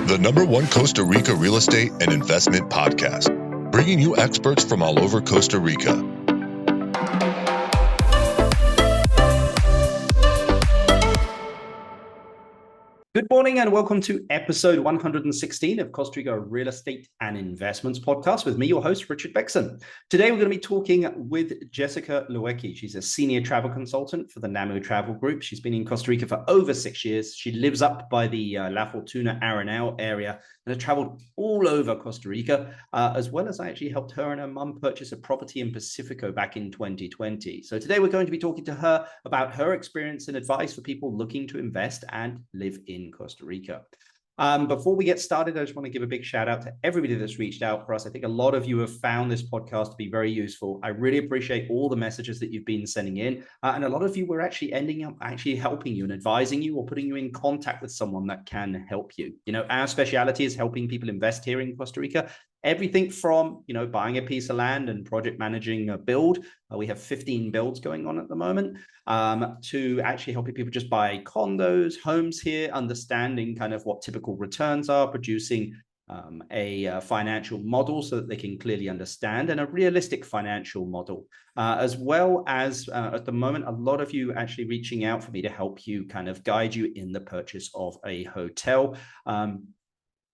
the #1 Costa Rica real estate and investment podcast, bringing you experts from all over Costa Rica. Good morning and welcome to episode 116 of Costa Rica Real Estate and Investments Podcast with me, your host, Richard Bexon. Today, we're going to be talking with Jessica Luecke. She's a senior travel consultant for the NAMU Travel Group. She's been in Costa Rica for over 6 years. She lives up by the La Fortuna Arenal area and has traveled all over Costa Rica, as well as I actually helped her and her mum purchase a property in Pacifico back in 2020. So today, we're going to be talking to her about her experience and advice for people looking to invest and live in Costa Rica. Before we get started, I just want to give a big shout out to everybody that's reached out for us. I think a lot of you have found this podcast to be very useful. I really appreciate all the messages that you've been sending in. And a lot of you were actually ending up helping you and advising you or putting you in contact with someone that can help you. You know, our specialty is helping people invest here in Costa Rica. Everything from, buying a piece of land and project managing a build. We have 15 builds going on at the moment, to actually helping people just buy condos, homes here, understanding kind of what typical returns are, producing a financial model so that they can clearly understand, and a realistic financial model, as well as at the moment, a lot of you actually reaching out for me to help you kind of guide you in the purchase of a hotel.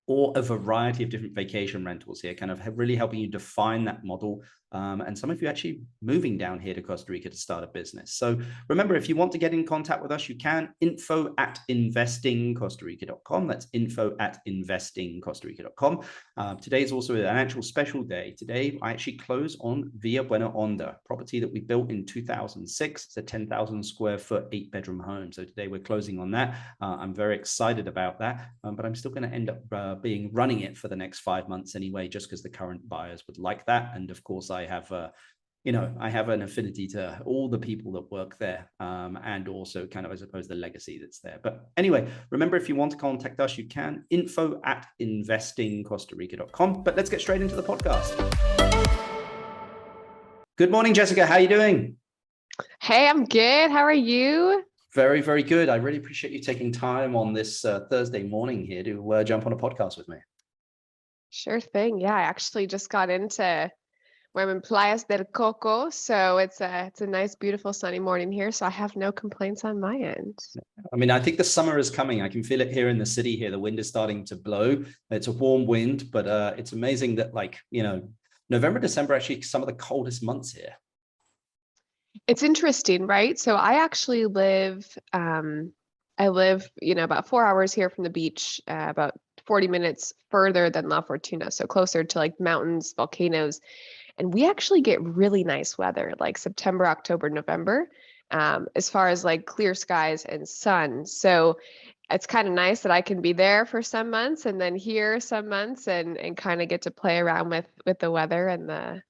Or a variety of different vacation rentals here, kind of really helping you define that model. And some of you actually moving down here to Costa Rica to start a business. So remember, if you want to get in contact with us, you can info@investingcostarica.com. That's info@investingcostarica.com. Today is also an actual special day. Today, I actually close on Villa Buena Onda, property that we built in 2006. It's a 10,000 square foot, 8-bedroom home. So today we're closing on that. I'm very excited about that, but I'm still going to end up running it for the next 5 months anyway, just because the current buyers would like that. And of course, I have I have an affinity to all the people that work there, and also kind of, I suppose, the legacy that's there. But anyway, remember, if you want to contact us, you can info@investingcostarica.com. But let's get straight into the podcast. Good morning, Jessica. How are you doing? Hey, I'm good. How are you? Very, very good. I really appreciate you taking time on this Thursday morning here to jump on a podcast with me. Sure thing. Yeah, I actually just got into where I'm in Playas del Coco, so it's a nice, beautiful, sunny morning here. So I have no complaints on my end. I mean, I think the summer is coming. I can feel it here in the city. Here, the wind is starting to blow. It's a warm wind, but it's amazing that, November, December, actually some of the coldest months here. It's interesting, right? So I actually live, about 4 hours here from the beach, about 40 minutes further than La Fortuna, so closer to like mountains, volcanoes. And we actually get really nice weather, like September, October, November, as far as like clear skies and sun. So it's kind of nice that I can be there for some months and then here some months and kind of get to play around with the weather and the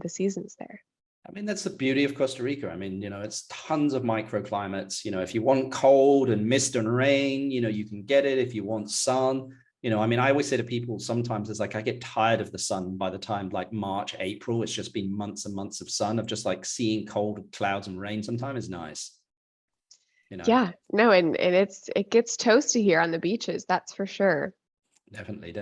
seasons there. I mean, that's the beauty of Costa Rica. I mean, it's tons of microclimates. If you want cold and mist and rain, you can get it. If you want sun, I always say to people, sometimes it's like, I get tired of the sun by the time like March, April. It's just been months and months of sun, of just like seeing cold clouds and rain sometimes is nice. Yeah, no, and it gets toasty here on the beaches. That's for sure. Definitely.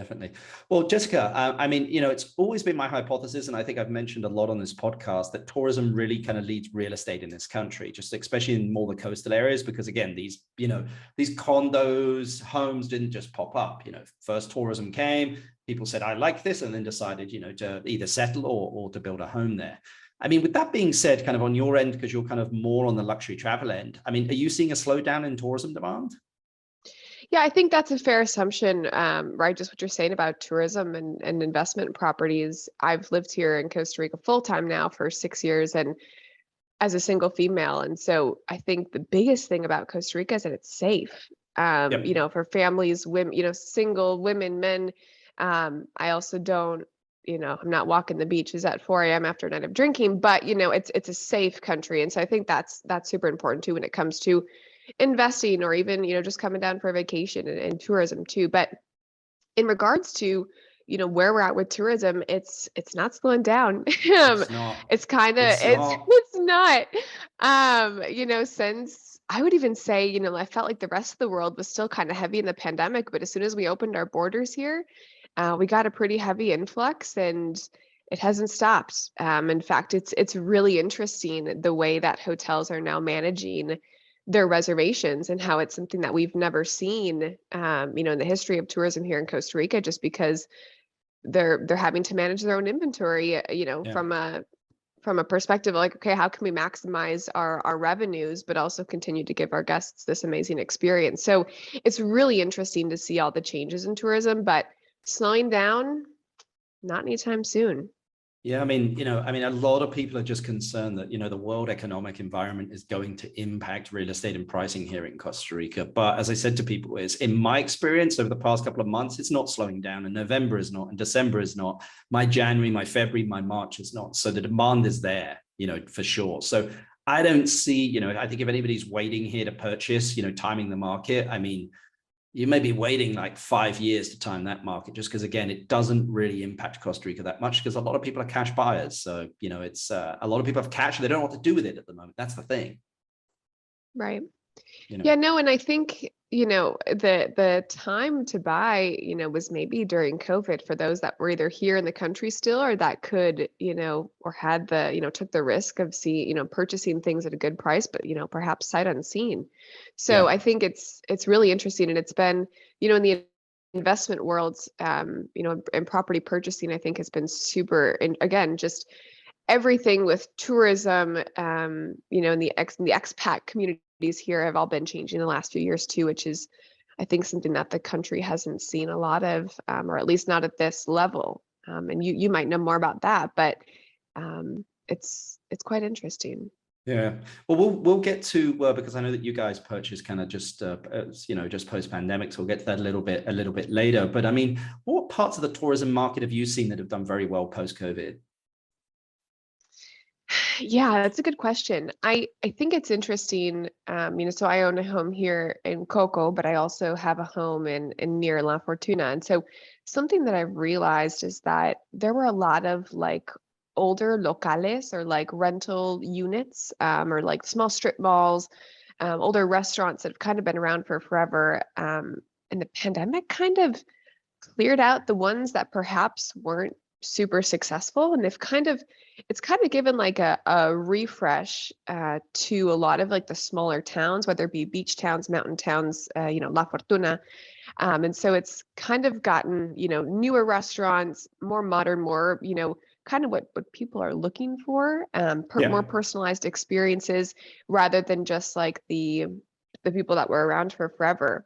Well, Jessica, it's always been my hypothesis, and I think I've mentioned a lot on this podcast, that tourism really kind of leads real estate in this country, just especially in more the coastal areas, because again, these condos, homes didn't just pop up. First tourism came, people said, I like this, and then decided, to either settle or to build a home there. I mean, with that being said, kind of on your end, because you're kind of more on the luxury travel end, are you seeing a slowdown in tourism demand? Yeah, I think that's a fair assumption, right? Just what you're saying about tourism and investment properties. I've lived here in Costa Rica full time now for 6 years and as a single female. And so I think the biggest thing about Costa Rica is that it's safe, Yep. For families, women, single women, men. I also don't, I'm not walking the beaches at 4 a.m. after a night of drinking, but, it's a safe country. And so I think that's super important too when it comes to investing or even, just coming down for a vacation and tourism too. But in regards to, where we're at with tourism, it's not slowing down. It's not. It's kind of, It's not. it's not, since I would even say, I felt like the rest of the world was still kind of heavy in the pandemic, but as soon as we opened our borders here, we got a pretty heavy influx, and it hasn't stopped. In fact, it's really interesting the way that hotels are now managing their reservations, and how it's something that we've never seen, in the history of tourism here in Costa Rica, just because they're having to manage their own inventory, Yeah. from a perspective of like, okay, how can we maximize our revenues, but also continue to give our guests this amazing experience? So it's really interesting to see all the changes in tourism, but slowing down, not anytime soon. Yeah, I mean, a lot of people are just concerned that, the world economic environment is going to impact real estate and pricing here in Costa Rica. But as I said to people, is in my experience over the past couple of months, it's not slowing down, and November is not, and December is not, my January, my February, my March is not. So the demand is there, for sure. So I don't see, I think if anybody's waiting here to purchase, timing the market, I mean, you may be waiting like 5 years to time that market, just because, again, it doesn't really impact Costa Rica that much, because a lot of people are cash buyers. So, it's a lot of people have cash, they don't know what to do with it at the moment. That's the thing. Right. Yeah, no, and I think, the time to buy, was maybe during COVID for those that were either here in the country still, or that could, or had took the risk of purchasing things at a good price, but, perhaps sight unseen. So Yeah. I think it's really interesting, and it's been, in the investment world, and property purchasing, I think has been super, and again, just everything with tourism, in the expat communities here have all been changing the last few years too, which is, I think, something that the country hasn't seen a lot of, or at least not at this level. And you might know more about that, but it's quite interesting. Yeah. Well, we'll get to, because I know that you guys purchased kind of just just post pandemic, so we'll get to that a little bit later. But I mean, what parts of the tourism market have you seen that have done very well post COVID? Yeah, that's a good question. I think it's interesting. So I own a home here in Coco, but I also have a home in near La Fortuna. And so something that I've realized is that there were a lot of like older locales, or like rental units, or like small strip malls, older restaurants that have kind of been around for forever. And the pandemic kind of cleared out the ones that perhaps weren't super successful, and it's kind of given like a refresh to a lot of like the smaller towns, whether it be beach towns, mountain towns, La Fortuna, and so it's kind of gotten newer restaurants, more modern, more kind of what people are looking for, more personalized experiences, rather than just like the people that were around for forever.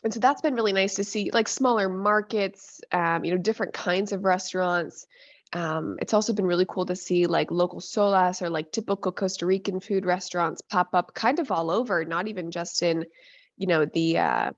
And so that's been really nice to see, like smaller markets, different kinds of restaurants. It's also been really cool to see like local solas, or like typical Costa Rican food restaurants pop up kind of all over, not even just in, the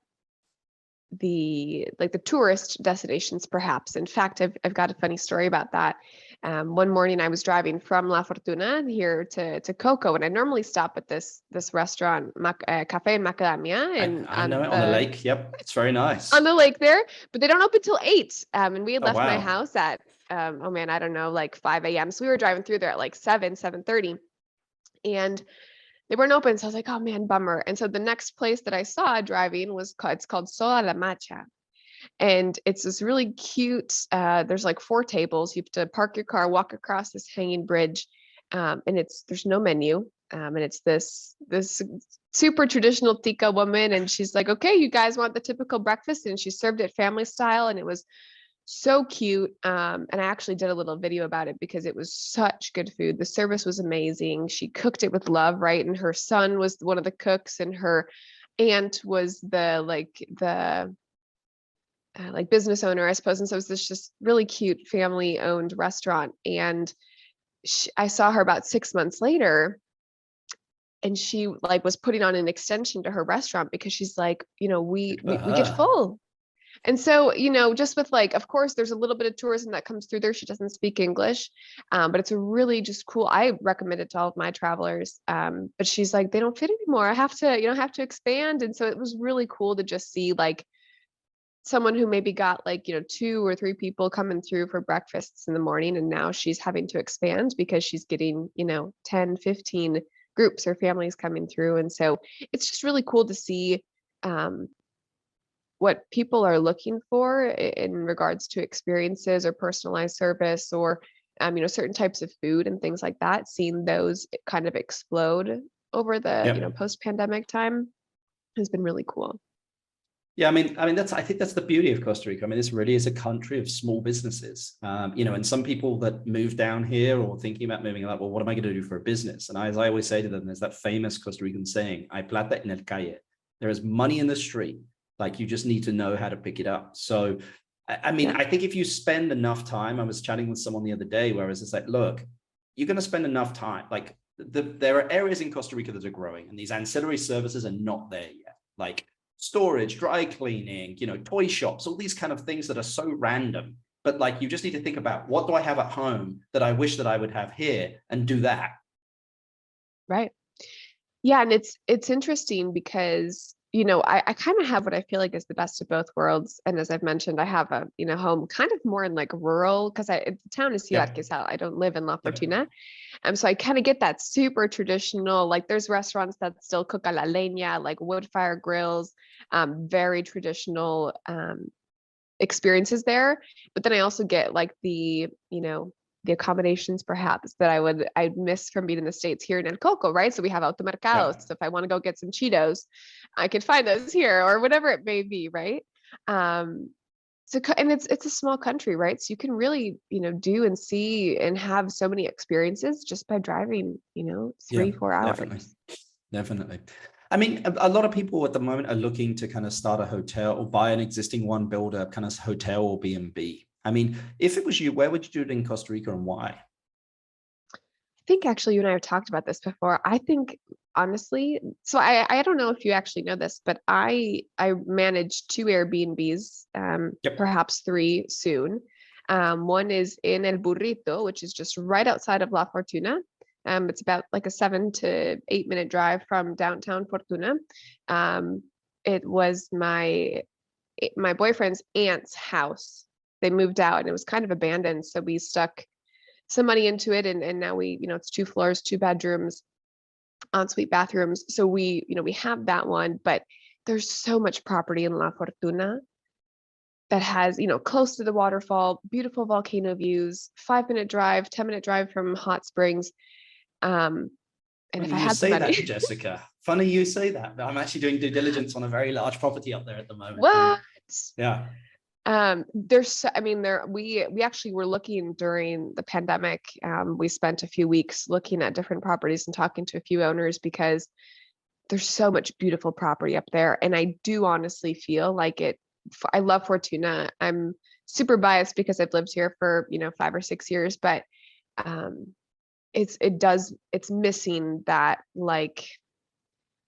like the tourist destinations, perhaps. In fact, I've got a funny story about that. One morning I was driving from La Fortuna here to Coco, and I normally stop at this restaurant, Cafe and Macadamia, and I know it on the lake. Yep, it's very nice. On the lake there, but they don't open till 8. And we had left my wow. house at oh man, I don't know, like 5 a.m. So we were driving through there at like 7:30, and they weren't open. So I was like, oh man, bummer. And so the next place that I saw driving it's called Sola La Macha. And it's this really cute, there's like 4 tables. You have to park your car, walk across this hanging bridge. And there's no menu. And it's this super traditional tica woman. And she's like, okay, you guys want the typical breakfast? And she served it family style. And it was so cute. And I actually did a little video about it because it was such good food. The service was amazing. She cooked it with love, right? And her son was one of the cooks, and her aunt was the business owner, I suppose. And so it was this just really cute family owned restaurant. And I saw her about 6 months later, and she like was putting on an extension to her restaurant because she's like, we get full. And so, just with like, of course, there's a little bit of tourism that comes through there. She doesn't speak English, but it's a really just cool. I recommend it to all of my travelers. But she's like, they don't fit anymore. I have to, have to expand. And so it was really cool to just see like someone who maybe got like, 2 or 3 people coming through for breakfasts in the morning, and now she's having to expand because she's getting, 10, 15 groups or families coming through. And so it's just really cool to see what people are looking for in regards to experiences or personalized service, or certain types of food and things like that, seeing those kind of explode over the post-pandemic time has been really cool. Yeah, I think that's the beauty of Costa Rica. I mean, this really is a country of small businesses. And some people that move down here or thinking about moving, like, well, what am I going to do for a business? And as I always say to them, there's that famous Costa Rican saying, "Hay plata en el calle." There is money in the street. Like, you just need to know how to pick it up. So, I think if you spend enough time, I was chatting with someone the other day, whereas it's like, look, you're going to spend enough time. Like, there are areas in Costa Rica that are growing, and these ancillary services are not there yet. Like storage, dry cleaning, toy shops, all these kind of things that are so random. But like, you just need to think about, what do I have at home that I wish that I would have here, and do that. Right. Yeah. And it's interesting because, I kind of have what I feel like is the best of both worlds. And as I've mentioned, I have a, home kind of more in like rural, because the town is Ciudad Quesada. I don't live in La Fortuna. So I kind of get that super traditional, like there's restaurants that still cook a la leña, like wood fire grills, very traditional experiences there. But then I also get like the accommodations perhaps that I'd miss from being in the States here in El Coco, right? So we have automercados. So if I want to go get some Cheetos, I could find those here, or whatever it may be, right? So, and it's a small country, right? So you can really, do and see and have so many experiences just by driving, 3-4 hours. Definitely. I mean, a lot of people at the moment are looking to kind of start a hotel or buy an existing one, build a kind of hotel or B&B. I mean, if it was you, where would you do it in Costa Rica, and why? I think actually you and I have talked about this before. I think honestly, so I don't know if you actually know this, but I manage 2 Airbnbs, perhaps 3 soon. One is in El Burrito, which is just right outside of La Fortuna. It's about like a 7 to 8 minute drive from downtown Fortuna. It was my boyfriend's aunt's house. They moved out and it was kind of abandoned. So we stuck some money into it. And now it's 2 floors, 2 bedrooms, ensuite bathrooms. So we have that one, but there's so much property in La Fortuna that has, close to the waterfall, beautiful volcano views, 5-minute drive, 10-minute drive from hot springs. And funny if I had say somebody, that, Jessica, funny you say that. I'm actually doing due diligence on a very large property up there at the moment. What? Yeah. We actually were looking during the pandemic. We spent a few weeks looking at different properties and talking to a few owners, because there's so much beautiful property up there. And I do honestly feel like I love Fortuna. I'm super biased because I've lived here for, 5 or 6 years, but it's missing that like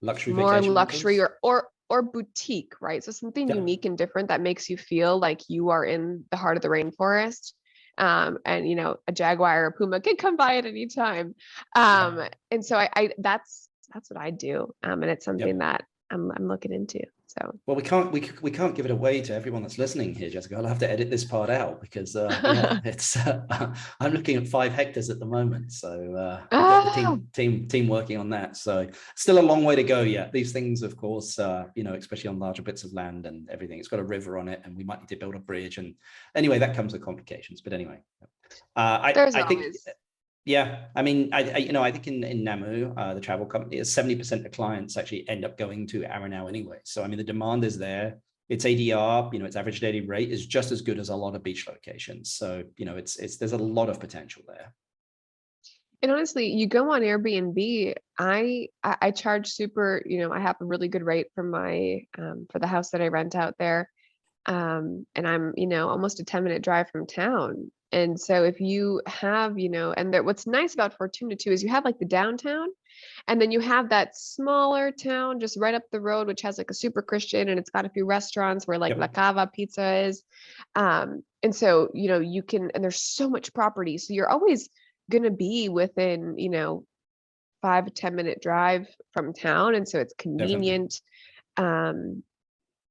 Luxury more vacation luxury rentals? or boutique, right? So something unique and different that makes you feel like you are in the heart of the rainforest. And a jaguar or a puma can come by at any time. And so I that's what I do. And it's something that I'm looking into. So well, we can't give it away to everyone that's listening here, Jessica. I'll have to edit this part out because it's I'm looking at 5 hectares at the moment, so we've got the team working on that. So still a long way to go yet. These things, of course, especially on larger bits of land and everything, it's got a river on it, and we might need to build a bridge. And anyway, that comes with complications. But anyway, I think. Yeah, I mean, I think in Namu, the travel company, 70% of clients actually end up going to Aranao anyway. So I mean, the demand is there. Its ADR, its average daily rate is just as good as a lot of beach locations. So there's a lot of potential there. And honestly, you go on Airbnb, I charge super, I have a really good rate for my for the house that I rent out there. And I'm, almost a 10-minute drive from town. And so if you have, what's nice about Fortuna too is you have like the downtown, and then you have that smaller town just right up the road, which has like a super Christian, and it's got a few restaurants where like La Cava Pizza is. And so, you can, and there's so much property. So you're always going to be within, 5 to 10-minute drive from town. And so it's convenient. And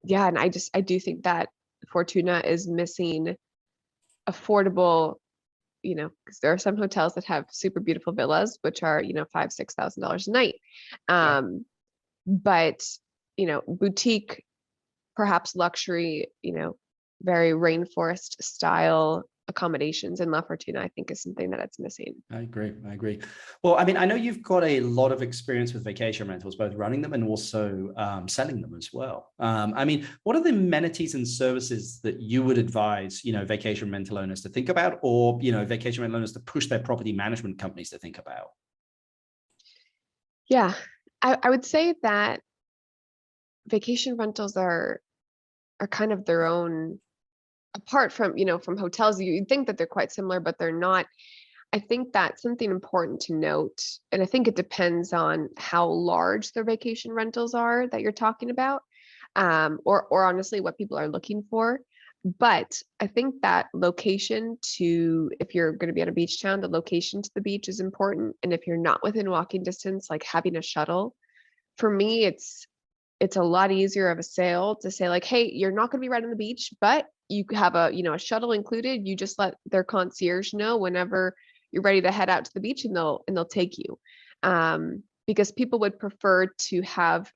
I do think that Fortuna is missing affordable, because there are some hotels that have super beautiful villas, which are, $5,000-$6,000 a night. But, boutique, perhaps luxury, very rainforest style accommodations in La Fortuna, I think, is something that it's missing. I agree. Well, I mean, I know you've got a lot of experience with vacation rentals, both running them and also selling them as well. I mean, what are the amenities and services that you would advise, vacation rental owners to think about, or, vacation rental owners to push their property management companies to think about? Yeah, I would say that vacation rentals are kind of their own, apart from, from hotels. You'd think that they're quite similar, but they're not. I think that's something important to note. And I think it depends on how large their vacation rentals are that you're talking about, or honestly, what people are looking for. But I think that location if you're going to be on a beach town, the location to the beach is important. And if you're not within walking distance, like having a shuttle, for me, it's a lot easier of a sale to say, like, hey, you're not going to be right on the beach, but you have a shuttle included. You just let their concierge know whenever you're ready to head out to the beach, and they'll take you. Because people would prefer to have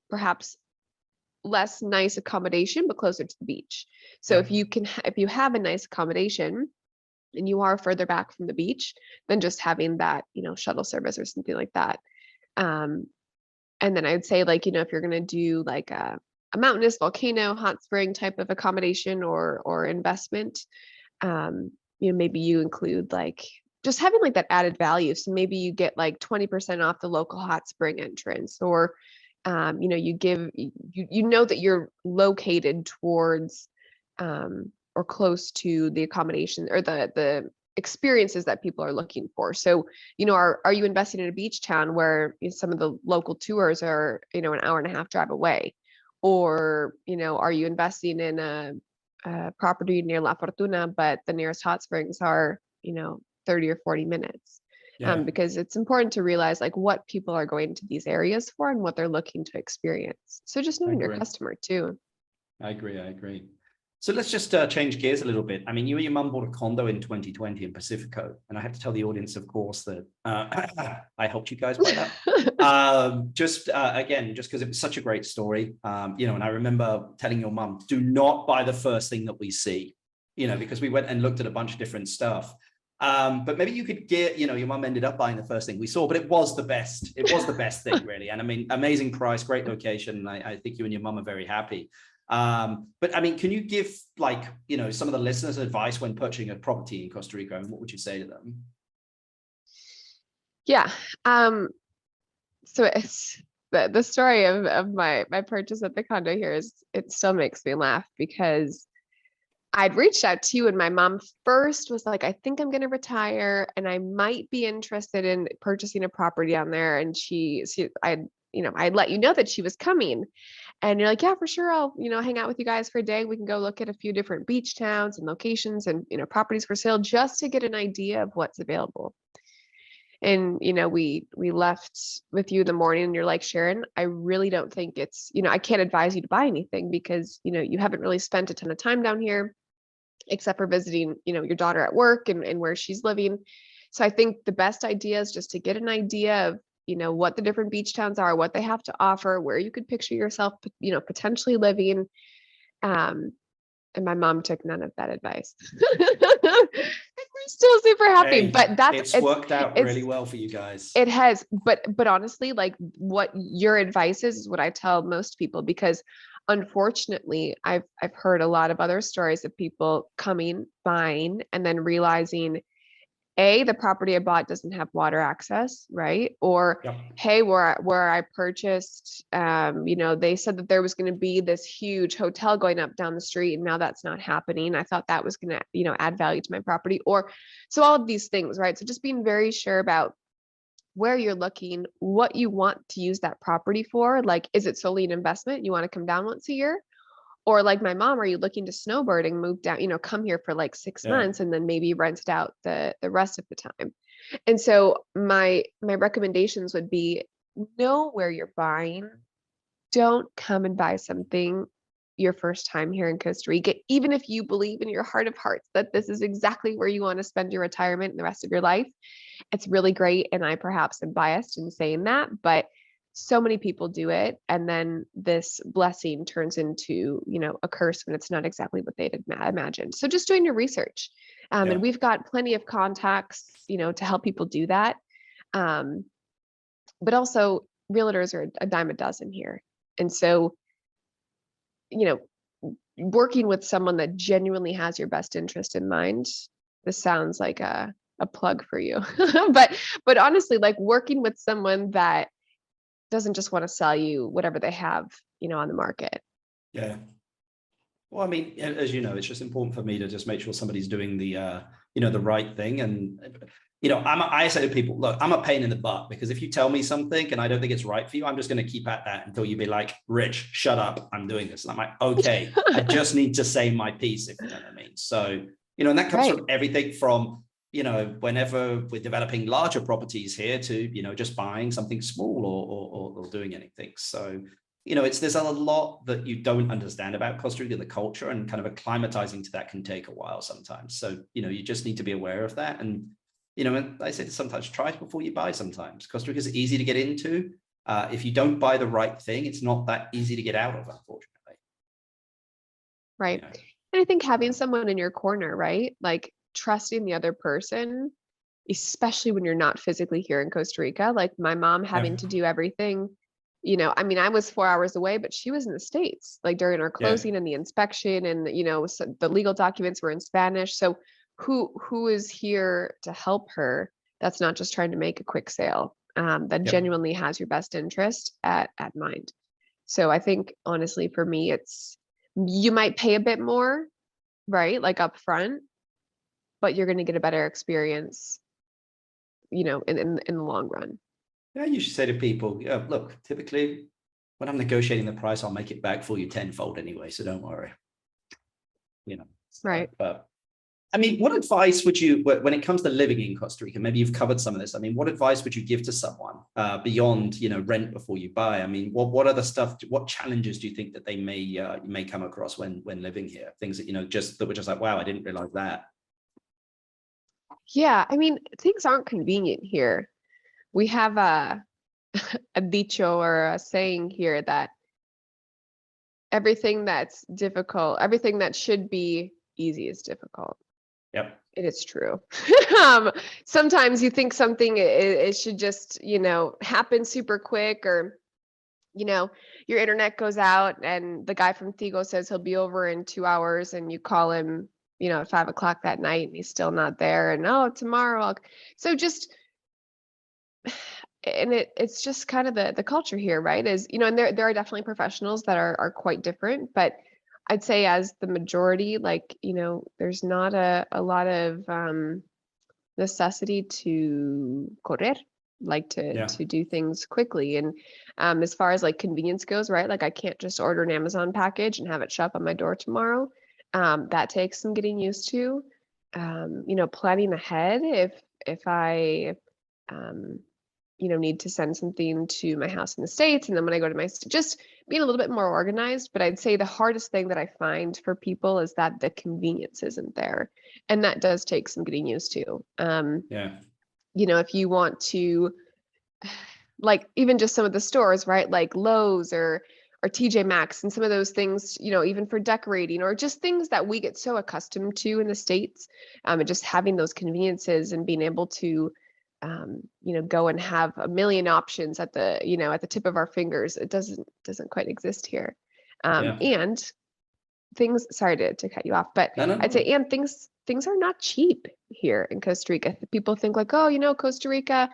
perhaps less nice accommodation, but closer to the beach. So if you have a nice accommodation and you are further back from the beach, then just having that, shuttle service or something like that. And then I would say, like, if you're going to do like a mountainous, volcano, hot spring type of accommodation or investment, maybe you include like just having like that added value. So maybe you get like 20% off the local hot spring entrance, or, you give, that you're located towards, or close to the accommodation or the experiences that people are looking for. So, are you investing in a beach town where some of the local tours are, an hour and a half drive away? Or, are you investing in a property near La Fortuna, but the nearest hot springs are, 30 or 40 minutes? Because it's important to realize like what people are going to these areas for and what they're looking to experience. So just knowing your customer too. I agree. So let's just change gears a little bit. I mean, you and your mum bought a condo in 2020 in Pacifico, and I have to tell the audience, of course, that I helped you guys buy that. Again, just because it was such a great story, and I remember telling your mum, do not buy the first thing that we see, because we went and looked at a bunch of different stuff. But maybe you could get, your mum ended up buying the first thing we saw, but it was the best. It was the best thing, really. And I mean, amazing price, great location. And I think you and your mum are very happy. But I mean, can you give like, some of the listeners advice when purchasing a property in Costa Rica, and what would you say to them? Yeah. So it's the story of my purchase at the condo here it still makes me laugh, because I'd reached out to you and my mom first was like, I think I'm going to retire and I might be interested in purchasing a property down there. And I'd let you know that she was coming, and you're like, yeah, for sure. I'll, hang out with you guys for a day. We can go look at a few different beach towns and locations and, properties for sale, just to get an idea of what's available. And, we left with you in the morning, and you're like, Sharon, I really don't think it's, I can't advise you to buy anything because, you haven't really spent a ton of time down here, except for visiting, your daughter at work and where she's living. So I think the best idea is just to get an idea of, what the different beach towns are, what they have to offer, where you could picture yourself, potentially living. And my mom took none of that advice. We're still super happy, hey, but it's worked out really well for you guys. It has, but honestly, like what your advice is what I tell most people, because unfortunately, I've heard a lot of other stories of people coming, buying, and then realizing, the property I bought doesn't have water access, right? Or, hey, where I purchased, they said that there was going to be this huge hotel going up down the street, and now that's not happening. I thought that was going to, add value to my property. Or, so all of these things, right? So just being very sure about where you're looking, what you want to use that property for. Like, is it solely an investment? You want to come down once a year? Or like my mom, are you looking to snowboard and move down, come here for like 6 months and then maybe rent it out the rest of the time? And so my recommendations would be, know where you're buying. Don't come and buy something your first time here in Costa Rica, even if you believe in your heart of hearts that this is exactly where you want to spend your retirement and the rest of your life, it's really great. And I perhaps am biased in saying that, but so many people do it. And then this blessing turns into, a curse when it's not exactly what they'd imagined. So just doing your research. And we've got plenty of contacts, to help people do that. But also realtors are a dime a dozen here. And so, working with someone that genuinely has your best interest in mind, this sounds like a plug for you, but honestly, like working with someone that doesn't just want to sell you whatever they have, on the market. Yeah. Well, I mean, as you know, it's just important for me to just make sure somebody's doing the, the right thing. And, I say to people, look, I'm a pain in the butt, because if you tell me something and I don't think it's right for you, I'm just going to keep at that until you be like, Rich, shut up, I'm doing this. And I'm like, okay, I just need to say my piece, if you know what I mean. So, and that comes from everything from, whenever we're developing larger properties here to, just buying something small or doing anything. So, there's a lot that you don't understand about Costa Rica, the culture, and kind of acclimatizing to that can take a while sometimes. So, you just need to be aware of that. And, and I say sometimes try it before you buy sometimes. Costa Rica is easy to get into. If you don't buy the right thing, it's not that easy to get out of, unfortunately. Right. And I think having someone in your corner, right? Like trusting the other person, especially when you're not physically here in Costa Rica, like my mom having to do everything, I was 4 hours away, but she was in the States, like during our closing and the inspection, and, so the legal documents were in Spanish. So who is here to help her? That's not just trying to make a quick sale, that genuinely has your best interest at mind. So I think honestly, for me, you might pay a bit more, right? Like up front, but you're going to get a better experience, in the long run. Yeah, you should say to people, look, typically when I'm negotiating the price, I'll make it back for you tenfold anyway, so don't worry. Right. But I mean, what advice would you, when it comes to living in Costa Rica, maybe you've covered some of this. I mean, what advice would you give to someone beyond, rent before you buy? I mean, what other stuff, what challenges do you think that they may come across when living here? Things that, that were just like, wow, I didn't realize that. Yeah. I mean, things aren't convenient here. We have a dicho or a saying here that everything that's difficult, everything that should be easy is difficult. Yep. It is true. Sometimes you think something it should just, happen super quick, or, your internet goes out and the guy from Tigo says he'll be over in 2 hours, and you call him, at 5 o'clock that night and he's still not there. And tomorrow. So just, and it's just kind of the culture here, right? Is, and there are definitely professionals that are quite different, but I'd say as the majority, like, there's not a lot of necessity to correr, like to do things quickly. And as far as like convenience goes, right? Like I can't just order an Amazon package and have it show up on my door tomorrow. That takes some getting used to, planning ahead if I, need to send something to my house in the States. And then when I go to just being a little bit more organized. But I'd say the hardest thing that I find for people is that the convenience isn't there. And that does take some getting used to. If you want to, like even just some of the stores, right? Like Lowe's or TJ Maxx and some of those things, even for decorating or just things that we get so accustomed to in the States, and just having those conveniences and being able to, go and have a million options at the, at the tip of our fingers. It doesn't quite exist here. And things, sorry to cut you off, but No. I'd say, and things are not cheap here in Costa Rica. People think like, oh, Costa Rica,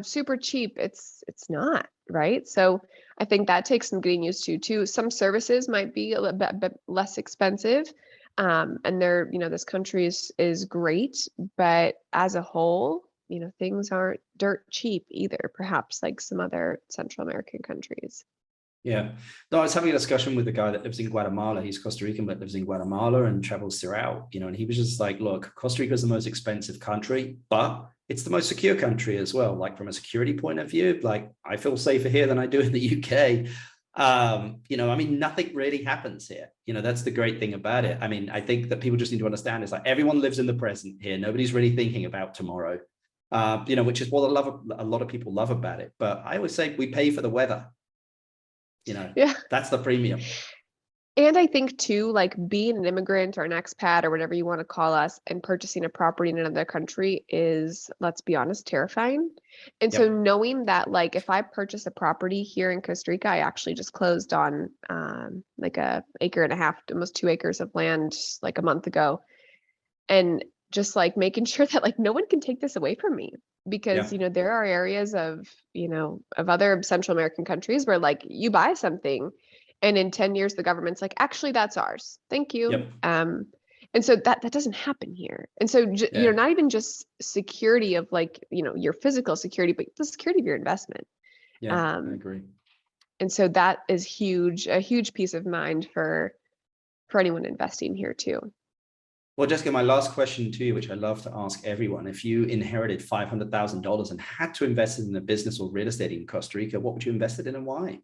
super cheap. It's not, right? So I think that takes some getting used to too. Some services might be a little bit less expensive. And this country is great, but as a whole, things aren't dirt cheap either, perhaps like some other Central American countries. Yeah. No, I was having a discussion with a guy that lives in Guatemala. He's Costa Rican, but lives in Guatemala and travels throughout, and he was just like, look, Costa Rica is the most expensive country, but it's the most secure country as well. Like from a security point of view, like I feel safer here than I do in the UK. I mean, nothing really happens here. That's the great thing about it. I mean, I think that people just need to understand is like everyone lives in the present here. Nobody's really thinking about tomorrow, which is what a lot of people love about it. But I always say we pay for the weather. Yeah. That's the premium. And I think too, like being an immigrant or an expat or whatever you want to call us and purchasing a property in another country is, let's be honest, terrifying. And so Yep. knowing that like if I purchase a property here in Costa Rica, I actually just closed on like a acre and a half, almost 2 acres of land like a month ago. And just like making sure that like no one can take this away from me because, Yeah. there are areas of other Central American countries where like you buy something and in 10 years, the government's like, actually, that's ours. Thank you. Yep. And so that doesn't happen here. And so, Yeah. not even just security of like, your physical security, but the security of your investment. Yeah, I agree. And so that is a huge peace of mind for anyone investing here too. Well, Jessica, my last question to you, which I love to ask everyone, if you inherited $500,000 and had to invest in a business or real estate in Costa Rica, what would you invest it in and why?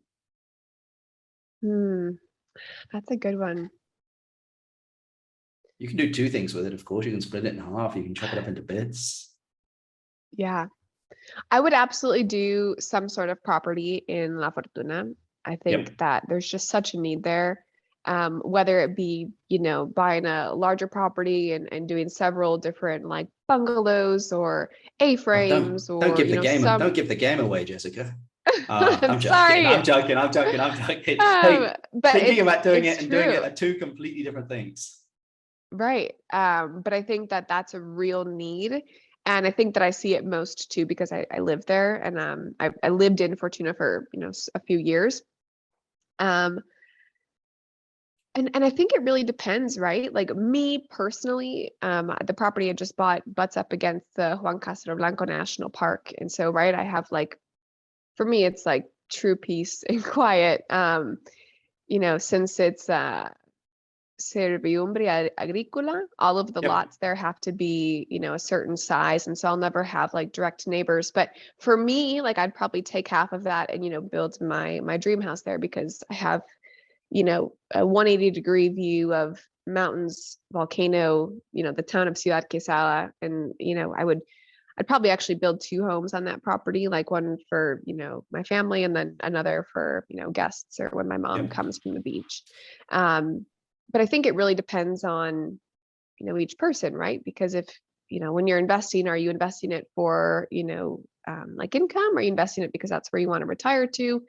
That's a good one. You can do 2 things with it, of course. You can split it in half. You can chop it up into bits. Yeah. I would absolutely do some sort of property in La Fortuna. I think that there's just such a need there. Whether it be, buying a larger property and doing several different like bungalows or A-frames Don't or, give the game. some. Don't give the game away, Jessica. I'm sorry. I'm joking. Hey, but thinking about doing it and true. doing it are 2 completely different things. Right. But I think that that's a real need. And I think that I see it most too, because I live there and I lived in Fortuna for, a few years. And I think it really depends, right? Like me personally, the property I just bought butts up against the Juan Castro Blanco National Park. And so, right, I have like, for me, it's like true peace and quiet. Since it's Serviumbre Agrícola, all of the lots there have to be, a certain size. And so I'll never have like direct neighbors. But for me, like I'd probably take half of that and, build my dream house there because I have, a 180-degree view of mountains, volcano, the town of Ciudad Quesada. And, I'd probably actually build 2 homes on that property, like one for, my family and then another for, guests or when my mom comes from the beach. But I think it really depends on, each person, right? Because if, when you're investing, are you investing it for, like income? Are you investing it because that's where you want to retire to?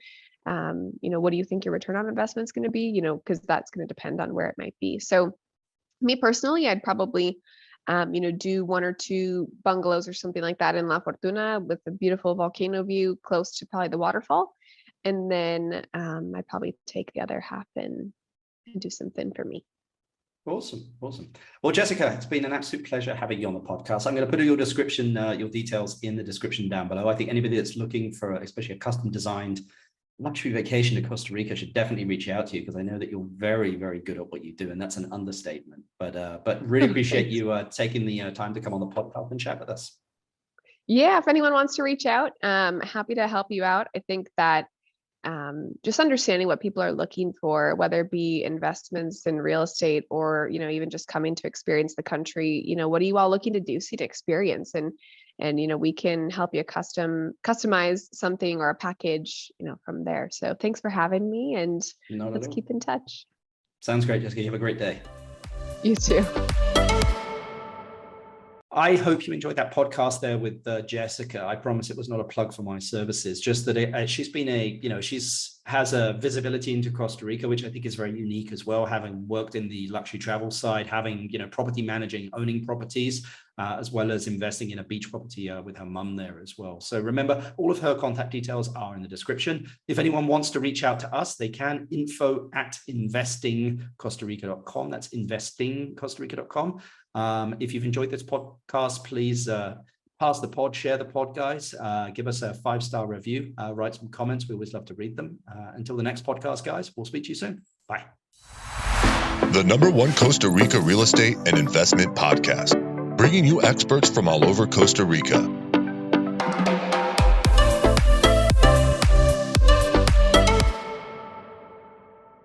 What do you think your return on investment is going to be? Because that's going to depend on where it might be. So me personally, I'd probably, do 1 or 2 bungalows or something like that in La Fortuna with a beautiful volcano view close to probably the waterfall. And then I'd probably take the other half and do something for me. Awesome. Well, Jessica, it's been an absolute pleasure having you on the podcast. I'm going to put your description, your details in the description down below. I think anybody that's looking for, especially a custom designed luxury vacation to Costa Rica should definitely reach out to you because I know that you're very, very good at what you do, and that's an understatement. But really appreciate you taking the time to come on the podcast and chat with us. Yeah, if anyone wants to reach out, happy to help you out. I think that just understanding what people are looking for, whether it be investments in real estate or, even just coming to experience the country, what are you all looking to do, see to experience? And we can help you customize something or a package, from there. So thanks for having me and let's keep in touch. Sounds great, Jessica. You have a great day. You too. I hope you enjoyed that podcast there with Jessica. I promise it was not a plug for my services, just that she's been has a visibility into Costa Rica, which I think is very unique as well, having worked in the luxury travel side, having, property managing, owning properties, as well as investing in a beach property with her mum there as well. So remember, all of her contact details are in the description. If anyone wants to reach out to us, they can info@investingcostarica.com. That's investingcostarica.com. If you've enjoyed this podcast, please pass the pod, share the pod, guys. Give us a 5-star review, write some comments. We always love to read them. Until the next podcast, guys, we'll speak to you soon. Bye. The #1 Costa Rica real estate and investment podcast, bringing you experts from all over Costa Rica.